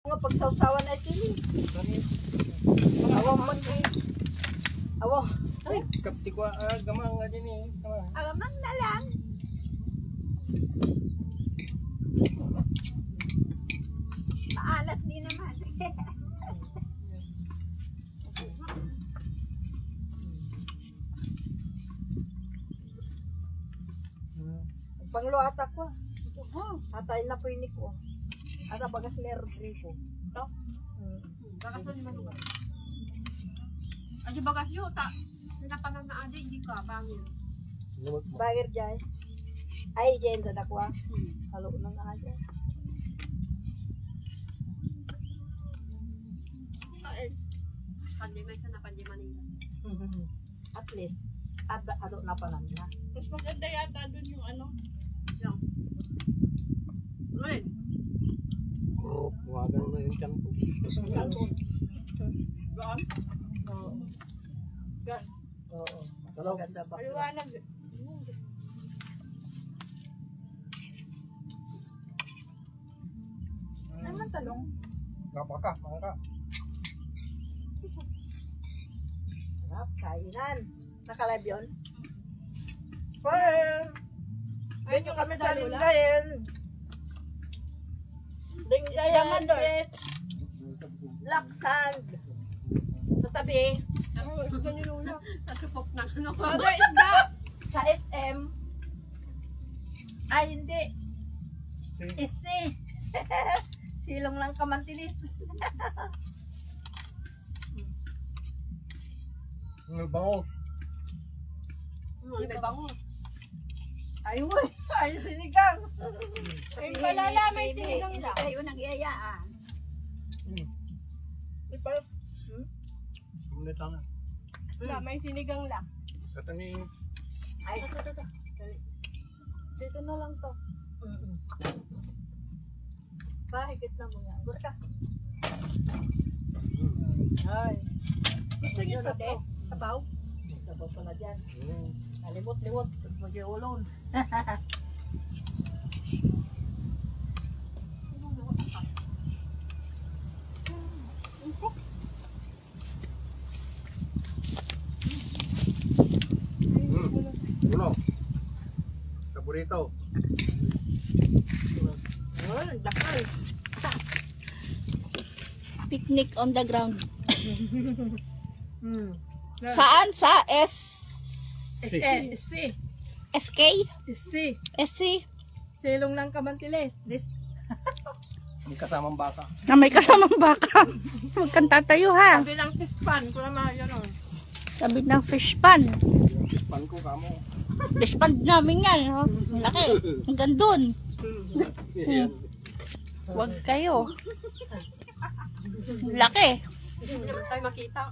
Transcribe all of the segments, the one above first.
Mga pagsawsawan ay tini. Awang man eh. Awang. Ay, kapti ko gamang nga din eh. Alamang na lang. Maalat din naman. Panglo ata ko. Atay na po ini ko. Ata bagas meron ko. Ito? Bagas na naman ko. Adi bagas yun, natatanag na adi, hindi ka, bangin. Bagir jay. Ay jen sa dakwa. Halo nang aja. Pandi man siya na pandi Manila. At least ado na pa namin na. Mas maganda yata dun yung ano. Yung. Ulit. Wagan na yung tiyan ko. Gaan? Oo. Gaan. Oo. Mas Hello? maganda ba? Paliwanag. Naman talong. Kapaka, mangka. Sarap, kainan. Nakalive yun? Well, ayun yung kami sa Lingayen. Lingayen, Laksan. Sa tabi. Sa supok na ano. Mga isda. Sa SM. Ay, hindi. Isi. Silong lang kamantilis. May bangos. May bangus. Ay, uy. Ay, sinigang. Ay, palala, may sinigang Hindi lang. kayo nag-iayaan. Kumulita na. Wala, may sinigang lang. Kata ni... Ay, ito. Dito na lang to. Bahigit na mo nga. Gura ka. Ay. Gusto niyo na to. Sabaw. Sabaw pala dyan. Nalimot-limot. Mag-iulon. Ulo. Paborito. Oh, dakal. Picnic on the ground. Hmm. Saan? Sa Si. SK? Si. SC? Silong ng kamantilis. May kasamang baka. Na may kasamang baka. Huwag kang tatayo ha. Sabi ng fish pan. Kung naman yun o. Sabi ng fish pan. Yung tispan ko kamo. Fish pan namin yan. Oh. Laki. Hanggang dun. Yan. Huwag kayo. Laki. Hindi naman tayo makita.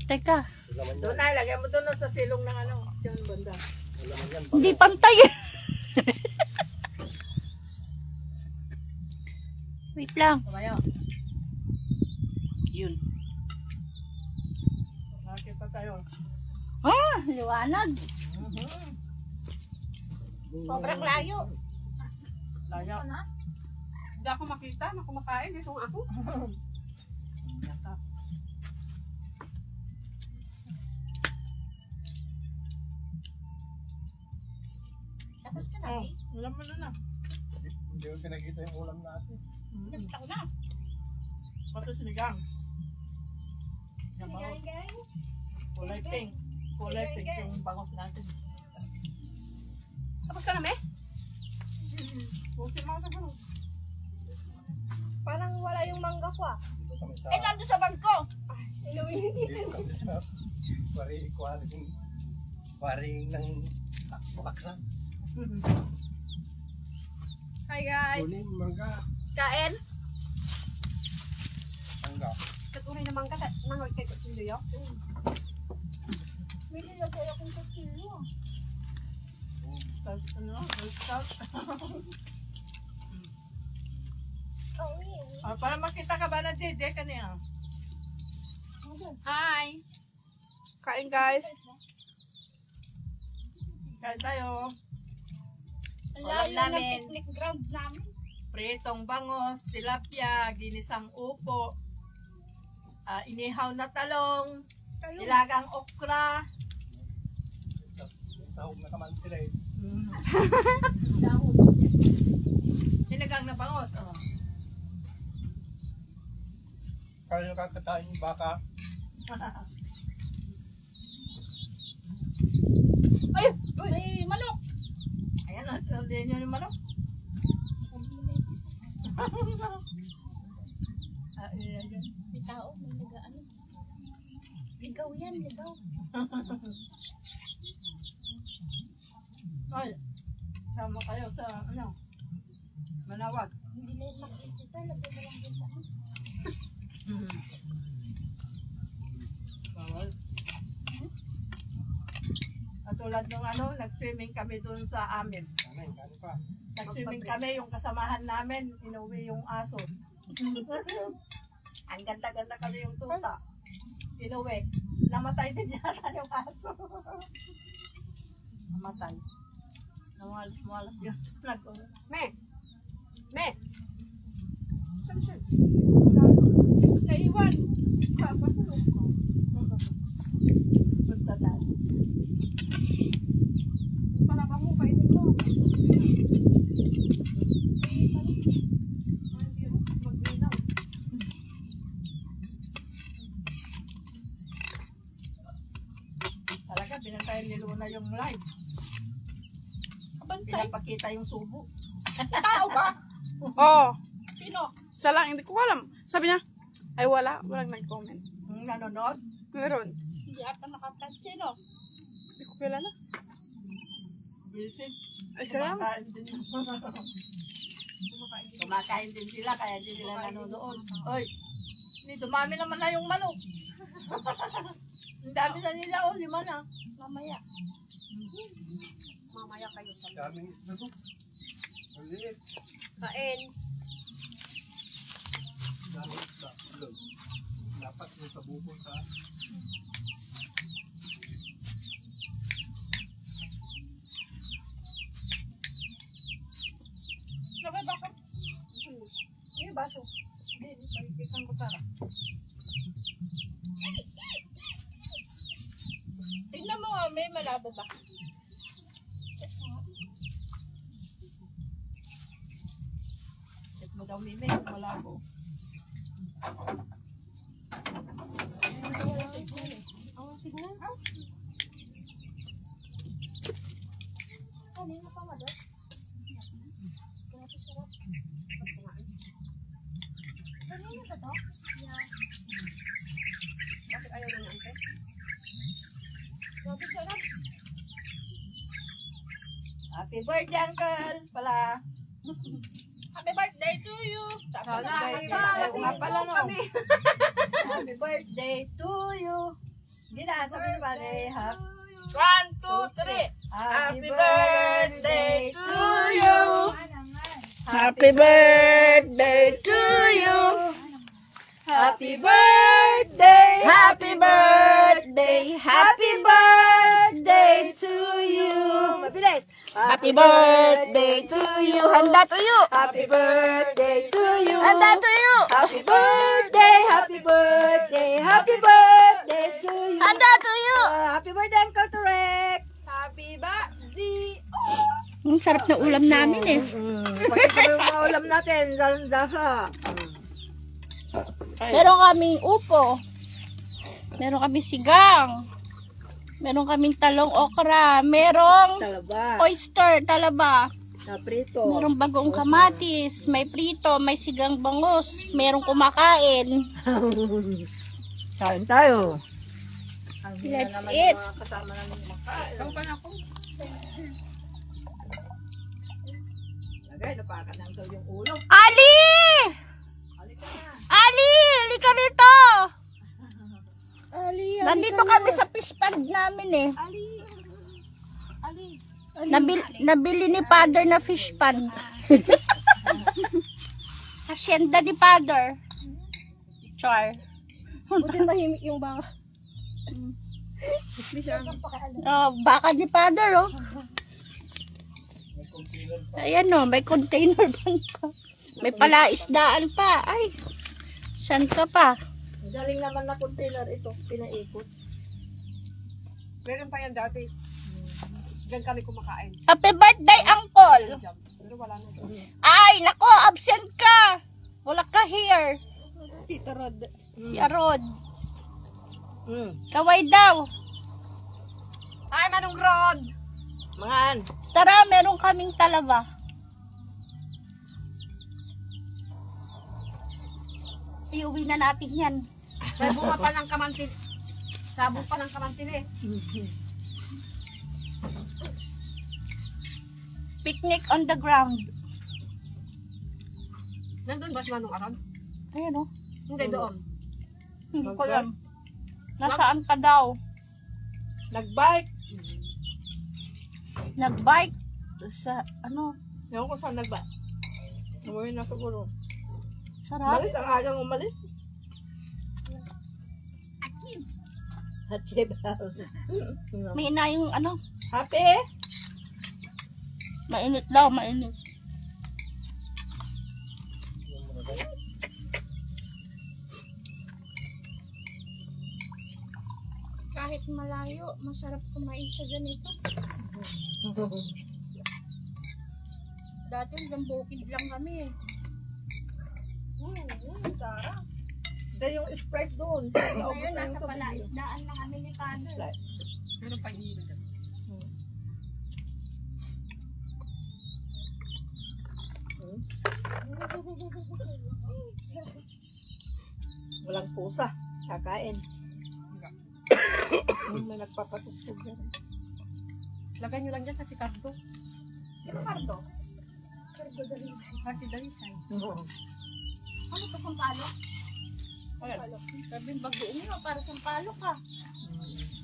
Teka. Laman Doon yan. na, lagyan mo doon sa silong ng ano. Yung banda. Laman yan. Hindi pantay. Wait lang. Kamayo. Yun. Nakakita tayo. Ah, liwanag. Sobrang layo. Layo. Hindi ako makita na kumakain. Itong ako. Tapos ka Oh, alam mo na. Hindi ko pinakita yung ulam natin. Nakita ko na. Pato sinigang. Yung bangos. Kulay pink. Kulay pink yung bangos natin. Tapos ka na, me? Buti mga kasama. Parang wala yung mangga ko ah. Dito kami sa... Eh, nandun sa bangko. Dito kami sa... Waring ng bakran. Hi guys. Kunin, mangga. Kain. Mangga. Katuri na mangga. Nangoy kay Kutsilyo. May nilagay akong Kutsilyo. Start, ano? Start. Para makita ka ba na JJ kaniya? Hi. Kain guys. Kain tayo. Ang Ulam layo ng namin. picnic ground namin. pritong bangos, tilapia, ginisang upo, inihaw na talong, ilagang okra, Tahog na kaman sila eh. sinigang na bangos. Oh. Kaya yung kakatain yung baka. Ay! May manok! Ayan, nandun yun yung manok. Ayan yun. May tao, may nag-ano. Ligaw yan, ligaw. Ay, sama kayo sa, ano, Manawag. Hindi na yun makikita, lagay mo lang din sa ano. Bawal. Katulad nung ano, nag-swimming kami dun sa amin. Ano kano pa? Nag-swimming kami, yung kasamahan namin, inuwi yung aso. Ang ganda-ganda kasi yung tuta. Inuwi. Namatay din yata yung aso. Namatay. Namalas yun. Me! Me! Naiwan. Kapatulog ko. Punta tayo. Pala ka mo, kainin mo. Mag-inaw. Talaga, binantayan ni Luna yung live. Pinapakita yung subo. Tao ba? Oh, Sino? isa lang, hindi ko alam. Sabi niya, ay wala, walang nag-comment. Yung nanonood, Meron. Hindi ata nakapansin, no? Hindi ko kilala. busy. Ay, siya lang. Kumakain din. Kumakain din sila, kaya hindi sila nanonood. Oy, hindi, dumami naman na yung manok. Ang dami na nila, oh, 5 na. Mamaya. Mamaya kayo sa Daming isda to. Maliit. kain. Daming isda. Lord. Dapat yung sa bukol ka. Lagay baso. Hindi, baso. Hindi, isang kutsara. Tignan mo, may malabo ba? Check mo daw, Mimi, kung malabo. Kanina pa ma doon? Kanina ka to? Bakit ayaw na niya, ante? Grabe sarap. Happy birthday, Uncle! Pala. Happy birthday to you! Happy Salamat birthday. ka! Ayaw nga pala, no? Kami. Happy birthday to you. Hindi na, sabi ba eh, ha? 1, 2, 3. Happy birthday to you. Happy birthday to you. Happy birthday. Happy birthday. Happy birthday to you. Mabilis. Happy birthday to you. Handa to you. Happy birthday to you. Handa to you. Happy birthday, happy birthday, happy birthday to you. Handa to you. Happy birthday, Uncle Turek. Happy birthday! Ang sarap na ulam namin eh. Pakita mo yung mga ulam natin. Dasa. Meron kaming upo. Meron kaming sigang. Meron kaming talong okra. Merong Talaba. oyster, talaba. Na prito. Merong bagong kamatis. May prito, may sigang bangus. Merong kumakain. Kain tayo. Ang hina Let's naman eat. yung mga kasama namin makain. Ikaw pa na ako. Lagay, napakan lang daw yung ulo. Ali! Halika na. Ali! Halika rito! Ali, Nandito kami sa fish pond namin eh. Ali! Ali! Nabili ni Father na fish pond. Hacienda ni Father. Char. Buti tahimik yung baka. Oh, baka ni Father oh. May concealer pa. Ayan oh, may container pa. May palaisdaan pa. Ay, saan ka pa? Galing naman na container ito, pinaikot. Meron pa yan dati. Diyan kami kumakain. Happy birthday, Uncle! Pero wala na. Ay, nako, absent ka! Wala ka here. Tito Rod. Si Arod. Mm. Kaway daw. Ay, Manong Rod! Mangan. Tara, meron kaming talaba. Iuwi na natin yan. May bunga pa ng kamantin. Sabong pa ng kamantin eh. Picnic on the ground. Nandun ba si Manong Aron? Ayan o. Hindi, doon. Hindi ko alam. Nasaan ka daw? Nagbike. Nagbike. Sa, ano, Ewan ko saan nagbike. Umuwi na siguro. sarap. Umalis, ang agang umalis. Hachi. May ina yung ano, Happy? mainit daw, mainit. Kahit malayo, masarap kumain sa ganito. Dati hanggang bukid lang kami eh. Sarap. Dahil yung Sprite doon. Ngayon, nasa palaisdaan na kami ni Father. Meron pa hindi dyan. Walang pusa. Kakain. May nagpapatugtog yan. Lagay nyo lang dyan sa sikardo. Ricardo, Party dalisay. ano to, sampalo? Ayan. Sabi yung bagoong yun, para sampalo ka.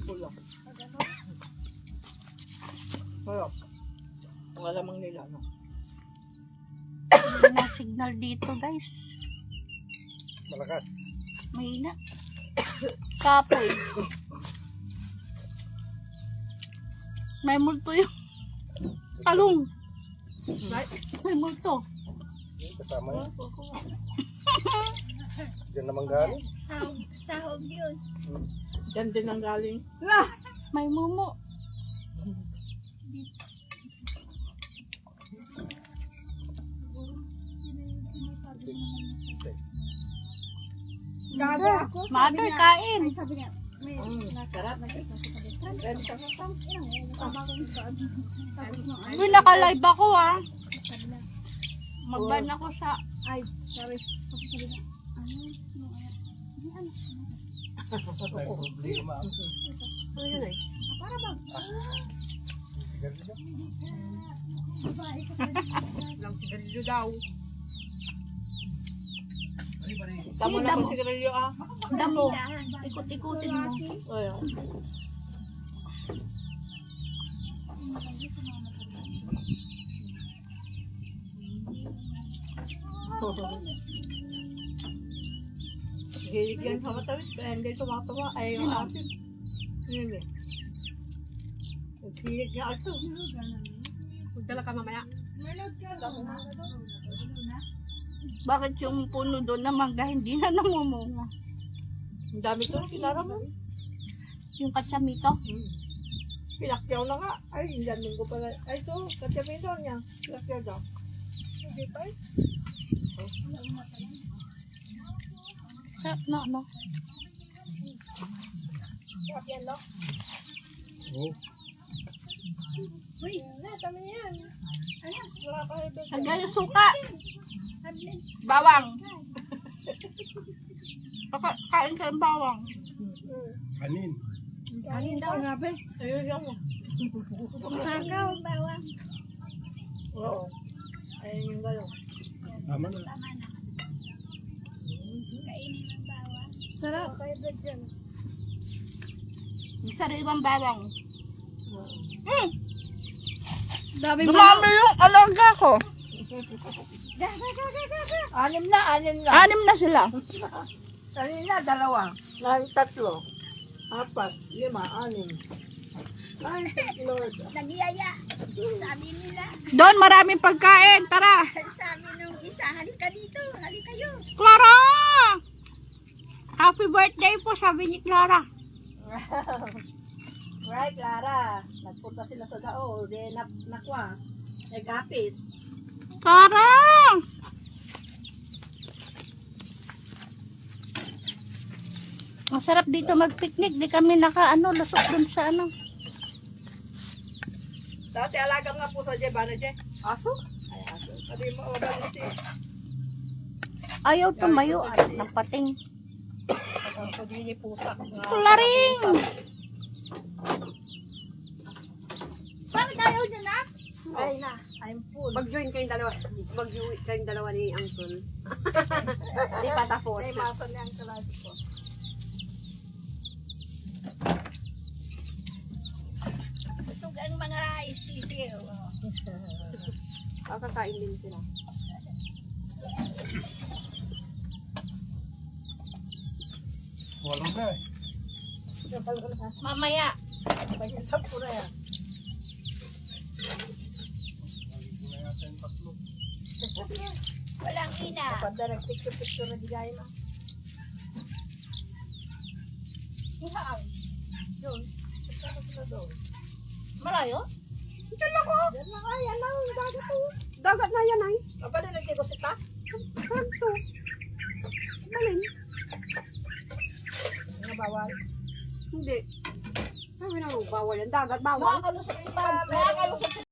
Bulok. Bulok. Ang alamang nila, no? May signal dito, guys. Malakas. Mahina. Kapoy. May multo yung talong. May multo. Kasama yan. Diyan naman galing. Sahog yun. Diyan din ang galing. May mumo. Mother, kain. Sarap. Uy, naka-live ako ah. Mag-ban ako sa... Ay, sorry. May problema. Ano yun eh? Lang sigarilyo daw. Tama na kung sigarilyo ah. Damo. Ikot-ikutin mo. Ayan. Gilig yan sa matawid. Kaya hindi tumatawa. Ay, yung asin. Yun eh. Gilig niya aso. Magdala ka mamaya. Bakit yung puno doon na mangga hindi na namumunga? Ang dami to. Kinara mo. Yung katsamito? Pinakyaw na nga. Ay, ilan linggo pala. Ay, ito. Katsamito niya. Pinakyaw daw. Hindi pa eh. Sarap na, no? Sarap yan, no? Oh. Uy, tama yan. Ayan, wala ka ibig. Hanggang yung suka. Bawang. Kain ka ng bawang. Kanin. Kanin daw. Grabe. Ayun yung mo. Kakaw, bawang. Oo. Ayun yung galaw. Tama na. Sarap. Kaya ba dyan? Yung sariwang bawang. Dami Dumami yung alaga ko. Anim na. 6 na sila. Kanina, 2. Ngayon, 3. 4, 5, 6. Ay, thank you, Lord. Nagyaya. Sabi nila, Doon, maraming pagkain. Tara. sabi nung isa, halika dito, halika kayo. Clara! Happy birthday po, sabi ni Clara. Right, Clara. Nagpunta sila sa dao. Di nakwa. Nag-apis. Clara! Masarap dito mag-picnic. Di kami lusok dun sa ano. Dati alagang nga po sa Jeb. Ano, Jeb? Aso? Ay, aso. Sabi mo, wala na si... Ayaw tumayo. Ng pating. Pagpagili pusak. Kularing! Bakit ayaw niya na? Ay na, I'm full. Mag-join kayong dalawa ni Uncle. Hindi pa tapos. Ay, maso niya ang kalasi ko. Busog ang mga isisiw. Kakain din sila. Walang na eh. Mamaya. Pag-isap ko na yan. Maligo na yata yung tatlo. Walang ina. Kapag na nag-picture-picture na digay na. Hihaan. Doon. Saan sila doon? Malayo? Diyan lang ko. Diyan lang ay, yan lang. Dagat to. Dagat na yan ay. Kapag na nagtigo si Ta? Saan to? Galing. Mga bawal. Hindi. Sabi na bawal yan. Dagat, bawal. Makakalusot si